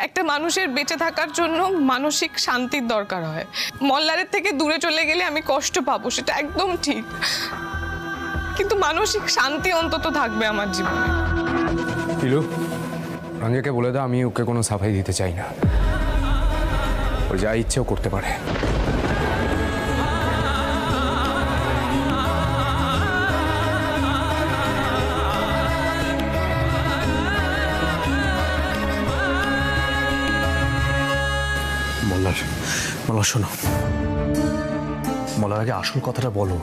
একটা মানুষের বেঁচে থাকার জন্য মানসিক শান্তির দরকার হয়। মল্লারের থেকে দূরে চলে গেলে আমি কষ্ট পাবো, সেটা একদম ঠিক, কিন্তু মানসিক শান্তি অন্তত থাকবে আমার জীবনে। পিলু, রঞ্জাকে বলে দাও আমি ওকে কোনো সাফাই দিতে চাই না। ও যা ইচ্ছেও করতে পারে। মল্লার শোনো, মল্লার আগে আসল কথাটা বলো।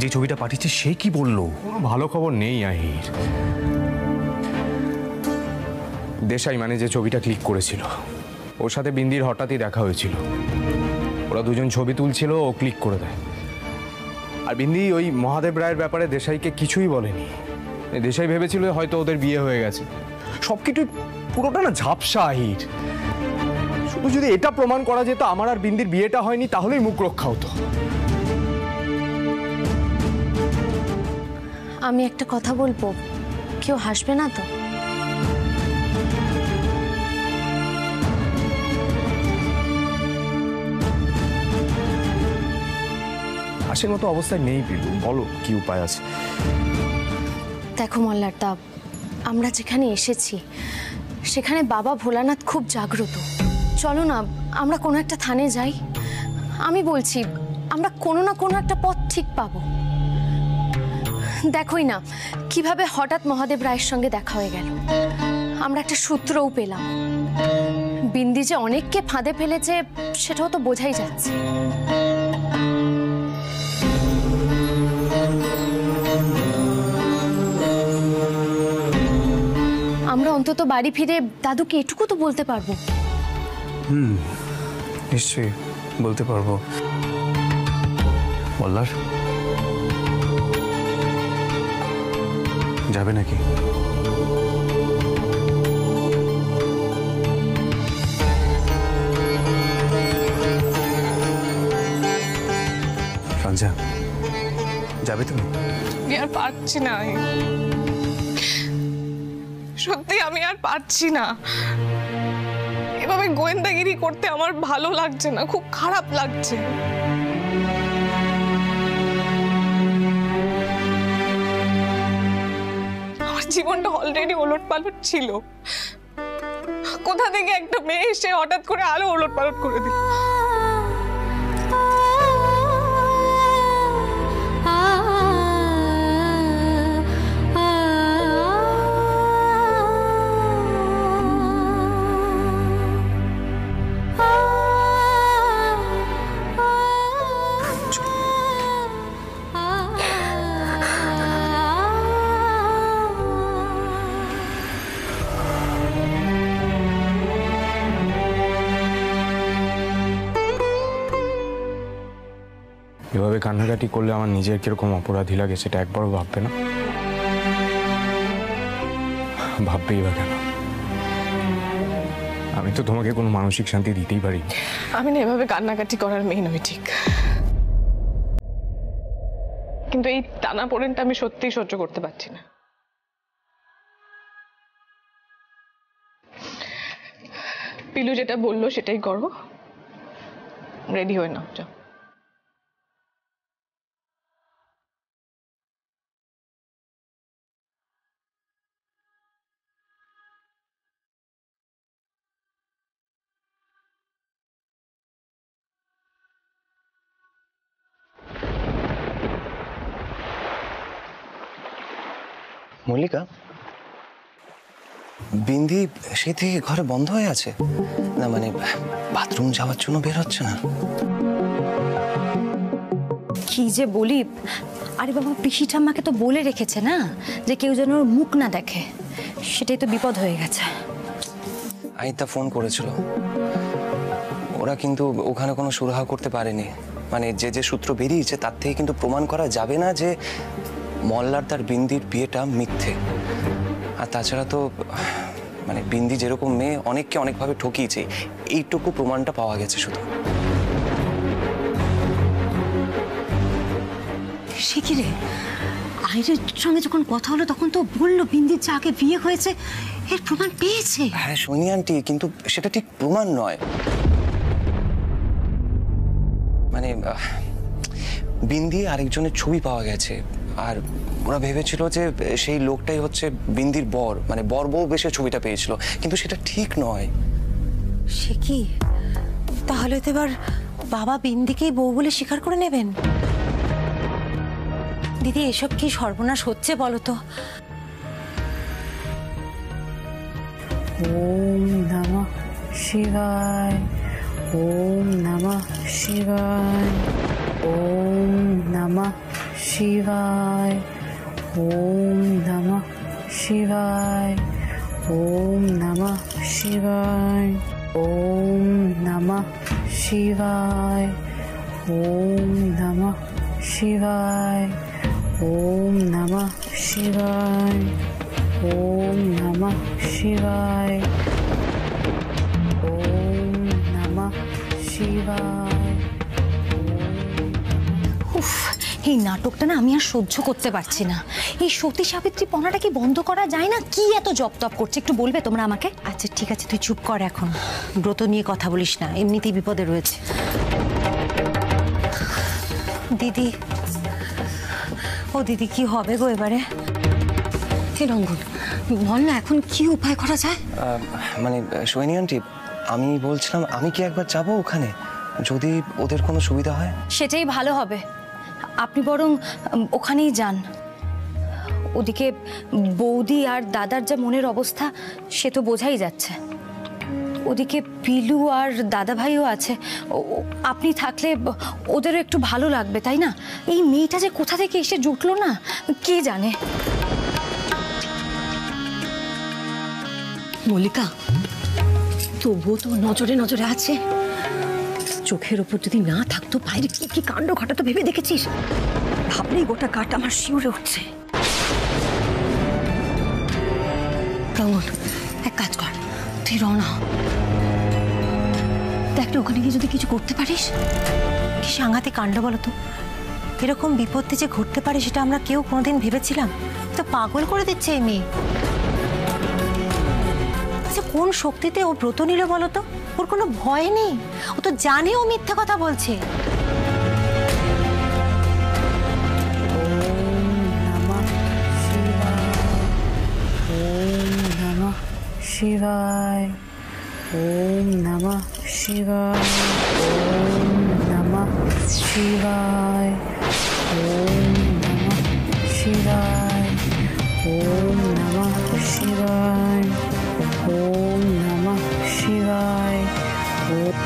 যে ছবিটা পাঠিয়েছে সে কি বললো? কোনো ভালো খবর নেই আহির। দেশাই মানে যে ছবিটা ক্লিক করেছিল, ওর সাথে বিন্দির হঠাৎই দেখা হয়েছিল। ওরা দুজন ছবি তুলছিল, ও ক্লিক করে দেয়। আর বিন্দি ওই মহাদেব রায়ের ব্যাপারে দেশাইকে কিছুই বলেনি। দেশাই ভেবেছিল হয়তো ওদের বিয়ে হয়ে গেছে। সবকিছু পুরোটা না ঝাপসা আহির। শুধু যদি এটা প্রমাণ করা যেত আমার আর বিন্দির বিয়েটা হয়নি, তাহলেই মুখ রক্ষা হতো। আমি একটা কথা বলবো, কেউ হাসবে না তো? হাসির মতো অবস্থায় নেই পিলু, বলো কি উপায় আছে? দেখো মল্লারদা, আমরা যেখানে এসেছি সেখানে বাবা ভোলানাথ খুব জাগ্রত। চলো না আমরা কোনো একটা থানে যাই। আমি বলছি আমরা কোনো না কোনো একটা পথ ঠিক পাবো। দেখোই না কিভাবে হঠাৎ মহাদেব রায়ের সঙ্গে দেখা হয়ে গেল। আমরা একটা সূত্রও পেলাম। বিন্দি যে অনেককে ফাঁদে ফেলেছে সেটাও তো বোঝাই যাচ্ছে। আমরা অন্তত বাড়ি ফিরে দাদুকে এটুকু তো বলতে পারবো। নিশ্চয়ই বলতে পারবো। মল্লার যাবে নাকি? রঞ্জা যাবে তুমি? আমি আর পারছি না, সত্যি আমি আর পারছি না। এভাবে গোয়েন্দাগিরি করতে আমার ভালো লাগছে না, খুব খারাপ লাগছে। আমার জীবনটা অলরেডি ওলটপালট ছিল, কোথা থেকে একটা মেয়ে এসে হঠাৎ করে আরো ওলটপালট করে দিল। এভাবে কান্নাকাটি করলে আমার নিজের কিরকম অপরাধী লাগে সেটা একবারও ভাববে না? ভাববেই বা কেন? আমি তো তোমাকে কোনো মানসিক শান্তি দিতেই পারি। আমি না এভাবে কান্নাকাটি করার মেয়ে নই ঠিক, কিন্তু এই টানাপোড়েনটা আমি সত্যিই সহ্য করতে পারছি না। পিলু যেটা বললো সেটাই করো, রেডি হয়ে নাও, যাও। মল্লিকা, বিন্দি সেই থেকে ঘরে বন্ধ হয়ে আছে না? মানে বাথরুম যাওয়ার জন্য বের হচ্ছে না? কি যে বলি, আরে বাবা পিসি ঠাম্মাকে তো বলে রেখেছে না যে কেউ যেন ওর মুখ না দেখে, সেটাই তো বিপদ হয়ে গেছে। আইতা ফোন করেছিল, ওরা কিন্তু ওখানে কোনো সুরাহা করতে পারেনি। মানে যে যে সূত্র বেরিয়েছে তার থেকে কিন্তু প্রমাণ করা যাবে না যে মল্লার তার বিন্দির বিয়েটা মিথ্যে। আর তাছাড়া তো মানে বিন্দি যেরকম মেয়ে অনেককে অনেকভাবে ঠকিয়েছে, এইটুকু প্রমাণটা পাওয়া গেছে শুধু। সে কি রে, মাহিরের সঙ্গে যখন কথা হলো তখন তো বললো বিন্দির যাকে বিয়ে হয়েছে এর প্রমাণ পেয়েছে। হ্যাঁ সোনি আন্টি, কিন্তু সেটা ঠিক প্রমাণ নয়। মানে বিন্দি আরেকজনের ছবি পাওয়া গেছে, আর ওরা ভেবেছিল যে সেই লোকটাই হচ্ছে বিন্দির বর, মানে বর বউ বেশে ছবিটা পেয়েছিল, কিন্তু সেটা ঠিক নয়। সে কি, তাহলে তো এবার বাবা বিন্দিকেই বউ বলে স্বীকার করে নেবেন? দিদি এসব কি সর্বনাশ হচ্ছে বলো তো? ওম নমঃ শিবায়, ওম নমঃ শিবায়, ওম নমঃ শিবায়, ওম নমঃ শিবায়, ওম নমঃ শিবায়, ওম নমঃ শিবায়, ওম নমঃ শিবায়, ওম নমঃ শিবায়, ওম নমঃ শিবায়, ওম নমঃ শিবায়। উফ, এই নাটকটা না আমি আর সহ্য করতে পারছি না। এই সতী সাবিত্রী পনাটা কি বন্ধ করা যায় না? কি এত জপ তপ করছে একটু বলবে তোমরা আমাকে? আচ্ছা ঠিক আছে, তুই চুপ কর, এখন ব্রত নিয়ে কথা বলিস না, এমনিতেই বিপদে রয়েছে। দিদি, ও দিদি কি হবে গো এবারে? হে রঙ্গন, বল না এখন কি উপায় করা যায়? মানে সোনি আন্টি, আমি বলছিলাম আমি কি একবার যাব ওখানে, যদি ওদের কোনো সুবিধা হয়? সেটাই ভালো হবে, আপনি বরং ওখানেই যান। ওদিকে বৌদি আর দাদার যা মনের অবস্থা সে তো বোঝাই যাচ্ছে। ওদিকে পিলু আর দাদা ভাইও আছে, আপনি থাকলে ওদেরও একটু ভালো লাগবে, তাই না? এই মেয়েটা যে কোথা থেকে এসে জুটলো না কে জানে। মল্লিকা, তবুও তো নজরে নজরে আছে। চোখের ওপর যদি না থাকতো বাইরে কি কি কাণ্ড ঘটাতো ভেবে দেখেছিস? ভাবলেই গোটা গাটা আমার শিউরে উঠছে। রঙ্গন, এক কাজ কর, তুই রওনা হ। দেখ না ওখানে গিয়ে যদি কিছু করতে পারিস। কি সাংঘাতিক কাণ্ড বলো তো, এরকম বিপত্তি যে ঘটতে পারে সেটা আমরা কেউ কোনোদিন ভেবেছিলাম? তো পাগল করে দিচ্ছে এই মেয়ে। আচ্ছা কোন শক্তিতে ও ব্রত নিল বলো তো? ওর কোনো ভয় নেই, ও তো জানে ও মিথ্যা কথা বলছে। শিবায়, ওম নমঃ শিবায়, ওম নমঃ শিবায়, ওম নমঃ শিবায়, ওম নমঃ শিবায়, ওম নমঃ শিবায়, ওম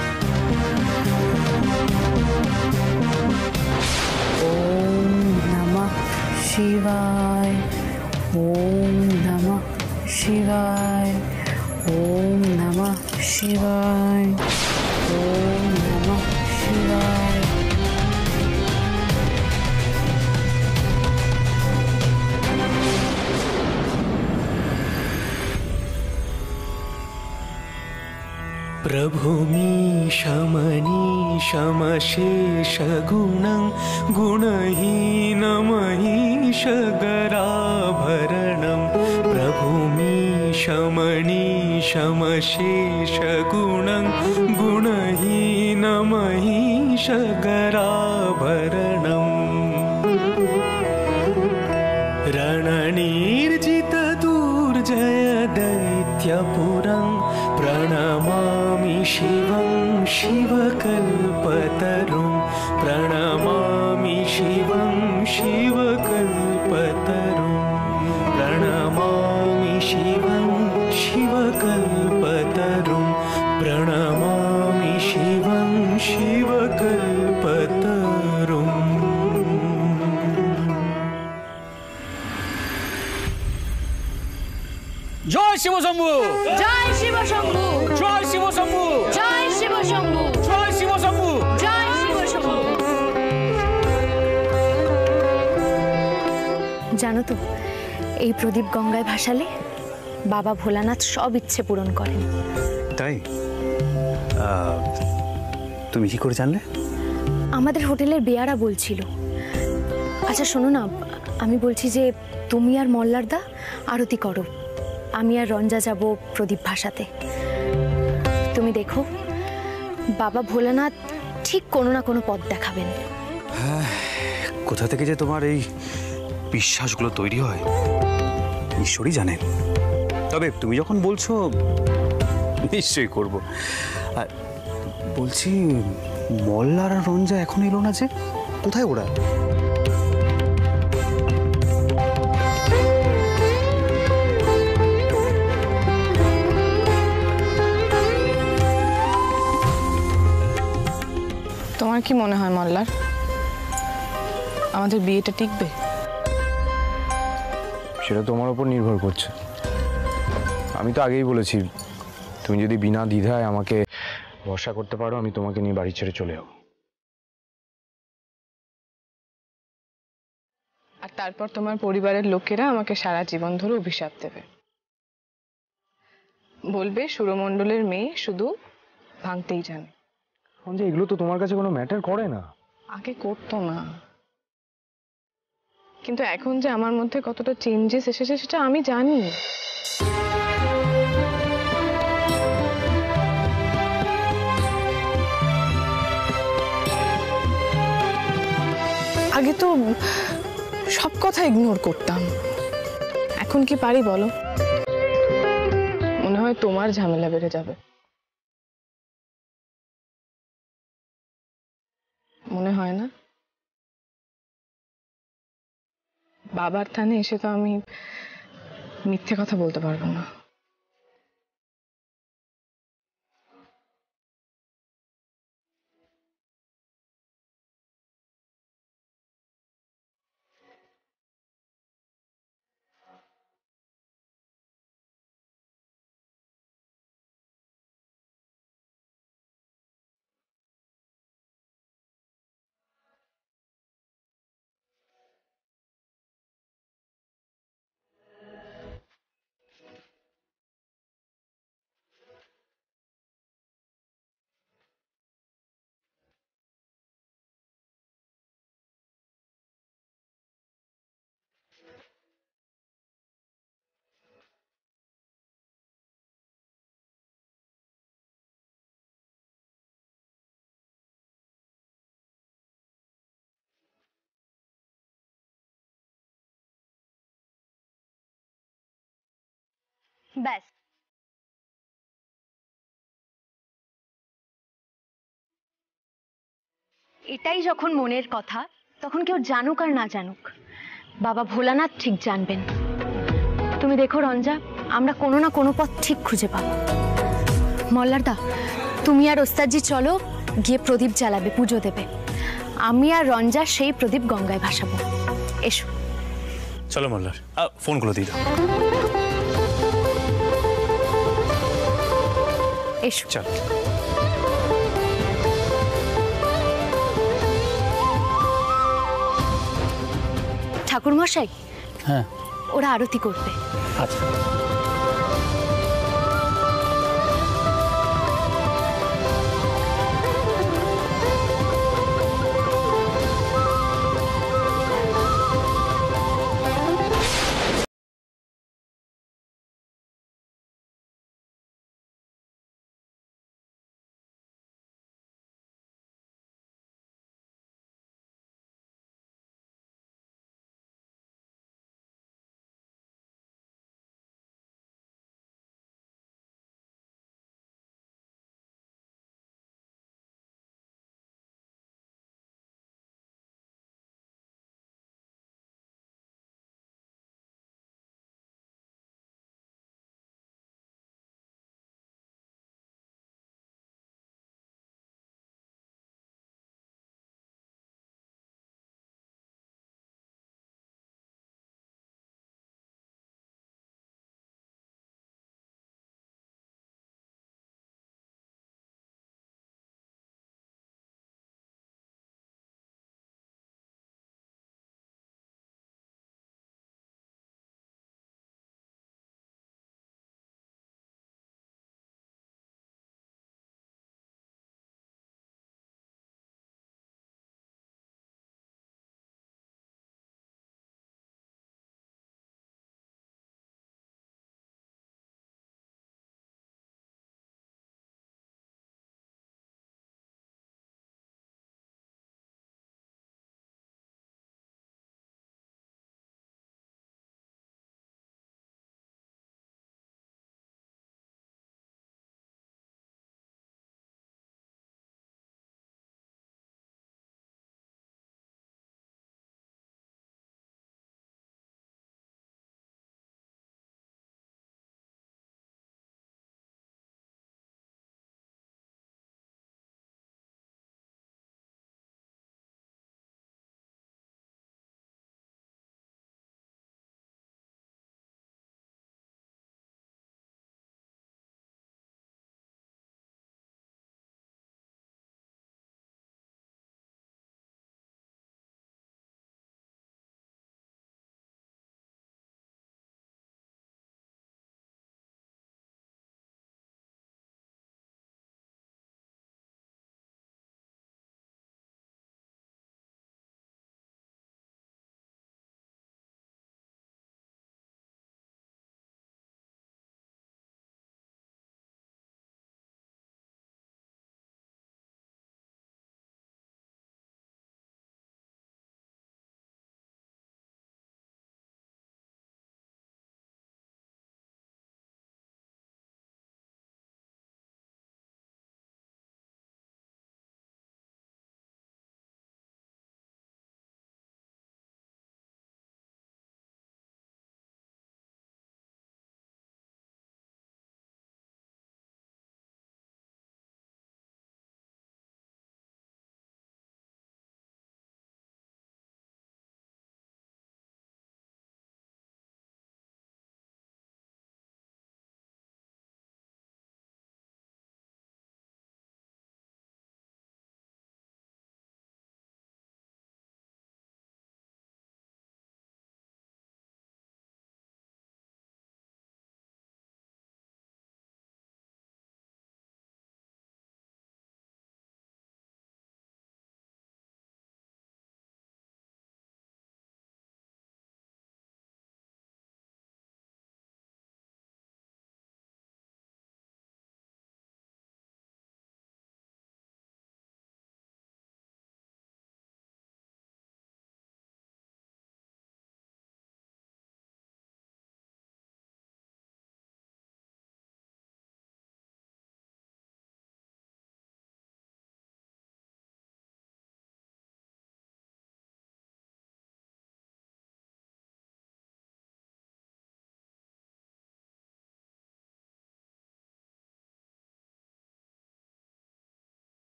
নমঃ শিবায়, ওম নমঃ শিবায়, ওম নমঃ শিবায়, ওম নমঃ শিবায়। प्रभुमीशमनीशमशेषगुणं गुणहीनमहीशगराभरणं प्रभुमीशमनीशमशेषगुणं गुणहीनमहीशगराभरणम् रणनिर्जितदुर्जयदैत्यपुरं प्रणमामि शिवं शिवकल्पतरुं प्रणमामि शिवं शिवकल्पतरुं प्रणमामि शिवं शिवकल्पतरुं प्रणमामि शिवं शिवकल्पतरुम्। জয় শিব শম্ভু, জয় শিব শম্ভু, জয় শিব শম্ভু, জয় শিব শম্ভু, জয় শিব শম্ভু, জয় শিব শম্ভু। জানো তো, এই প্রদীপ গঙ্গায় ভাসালে বাবা ভোলানাথ সব ইচ্ছে পূরণ করেন। তাই? তুমি কি করে জানলে? আমাদের হোটেলের বেয়ারা বলছিল। আচ্ছা শোনো না, আমি বলছি যে তুমি আর মল্লারদা আরতি করো, আমি আর রঞ্জা যাব প্রদীপ ভাসাতে। তুমি দেখো বাবা ভোলানাথ ঠিক কোনো না কোনো পথ দেখাবেন। হ্যাঁ, কোথা থেকে যে তোমার এই বিশ্বাসগুলো তৈরি হয় ঈশ্বরই জানেন। তবে তুমি যখন বলছো নিশ্চয়ই করব। আর বলছি, মল্লার আর রঞ্জা এখন এলো না যে, কোথায় ওরা? তোমার কি মনে হয় মল্লার, আমাদের বিয়েটা টিকবে? সেটা তোমার উপর নির্ভর করছে। আমি তো আগেই বলেছি, তুমি যদি বিনা দ্বিধায় আমাকে ভরসা করতে পারো, আমি তোমাকে নিয়ে বাড়ি ছেড়ে চলে যাবো। আর তারপর তোমার পরিবারের লোকেরা আমাকে সারা জীবন ধরে অভিশাপ দেবে, বলবে সুরমণ্ডলের মেয়ে শুধু ভাঙতেই জানে। যে এগুলো তো তোমার কাছে কোনো ম্যাটার করে না। আগে করতো না, কিন্তু এখন যে আমার মধ্যে কতটা চেঞ্জেস এসেছে সেটা আমি জানি। আগে তো সব কথা ইগনোর করতাম, এখন কি পারি বলো? মনে হয় তোমার ঝামেলা বেড়ে যাবে। মনে হয় না? বাবার থানে এসে তো আমি মিথ্যে কথা বলতে পারবো না। ব্যাস, এটাই যখন মনের কথা, তখন কেউ জানুক আর না জানুক, বাবা ভোলানাথ ঠিক জানবেন। তুমি দেখো রঞ্জা, আমরা কোনো না কোনো পথ ঠিক খুঁজে পাবো। মল্লারদা, তুমি আর ওস্তাদজি চলো, গিয়ে প্রদীপ জ্বালাবে, পুজো দেবে। আমি আর রঞ্জা সেই প্রদীপ গঙ্গায় ভাসাবো। এসো। চলো মল্লার, ফোনগুলো দিয়ে দাও। এসো। চল। ঠাকুর মশাই, হ্যাঁ ওরা আরতি করবে। আচ্ছা।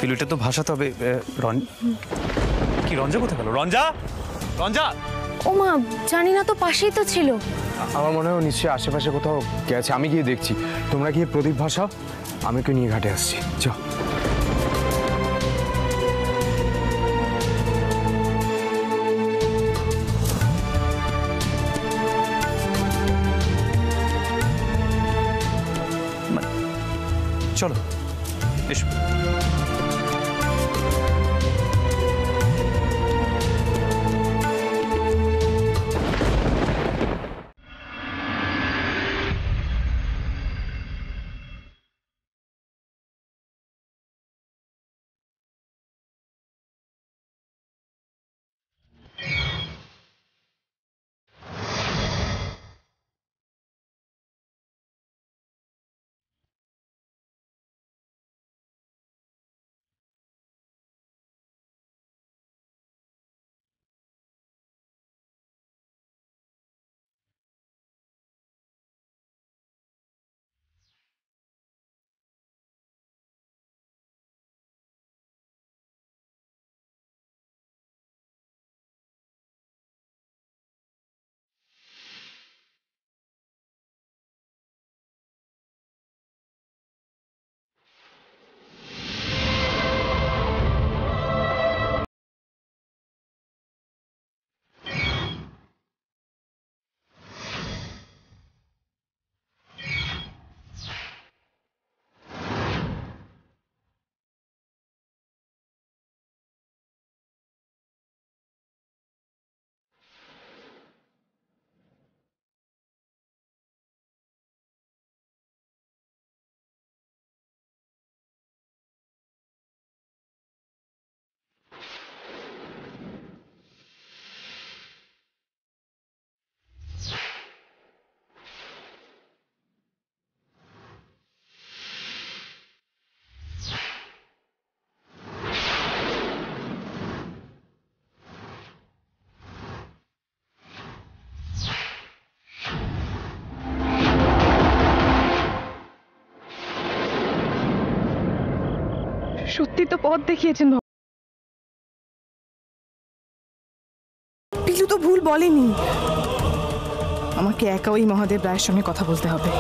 পিলুটা তো ভাসাতে হবে। কি রঞ্জা কোথায় গেল? রঞ্জা, রঞ্জা! ও মা, জানি না তো, পাশেই তো ছিল। আমার মনে হয় নিশ্চয়ই আশেপাশে কোথাও গেছে, আমি গিয়ে দেখছি। তোমরা গিয়ে প্রদীপ ভাসাও, আমি ওকে নিয়ে ঘাটে আসছি। চল। চলো এসো। সত্যি তো পথ দেখিয়েছেন। পিলু তো ভুল বলেনি, আমাকে একা ওই মহাদেব রায়ের সঙ্গে কথা বলতে হবে।